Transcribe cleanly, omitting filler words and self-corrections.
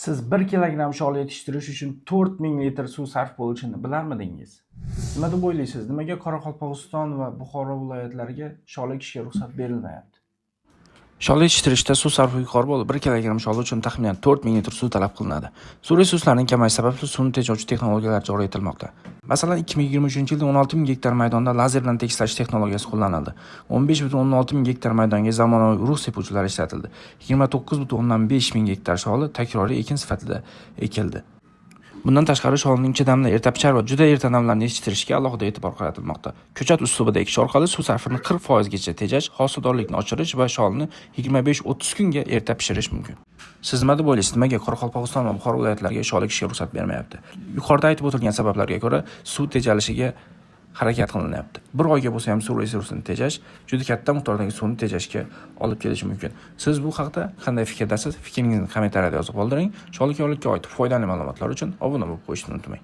Siz 1 kilogramm shol yetishtirish uchun 4000 litr suv sarf bo'lishini bilarmidingiz? Nima deb o'ylaysiz? Nimaga Qoraqalpog'iston va Buxoro viloyatlariga shol ekishga ruxsat berilmayapti? Shol yetishtirishda suv sarfi yuqori bo'lib, 1 kilogramm shol uchun taxminan 4000 litr suv talab qilinadi. Suv resurslarining kamayishi sababli suvni tejovchi texnologiyalar joriy etilmoqda. Masalan, 2023-yilda 16000 gektar maydonda lazer bilan tekislash texnologiyasi qo'llanildi. 15600 gektar maydonga zamonaviy urug' sepuvchilar ishlatildi. 29500 gektar sholi takroriy ekin sifatida ekildi. Bundan tashqari sholning chidamli, ertapchar va juda erta damlarni yetishtirishga alohida e'tibor qaratilmoqda. Ko'chat uslubida ekish orqali suv sarfini 40% gacha tejash, hosildorlikni oshirish va sholni 25-30 kunga erta pishirish mumkin. Siz nima deb o'ylaysiz? Nimaga Qoraqalpog'iston va Buxoro viloyatlariga shol ekishga ruxsat bermayapti? Yuqorida aytib o'tilgan sabablarga ko'ra suv tejalishiga harakat qilinyapti. Bir oyga bo'lsa ham suv resursini tejash juda katta miqdordagi suvni tejashga olib kelishi mumkin. Siz bu haqda qanday fikrdasiz? Fikringizni kommentariyada yozib qoldiring. Shol ekishga oid foydali ma'lumotlar uchun obuna bo'lib qo'yishni unutmang.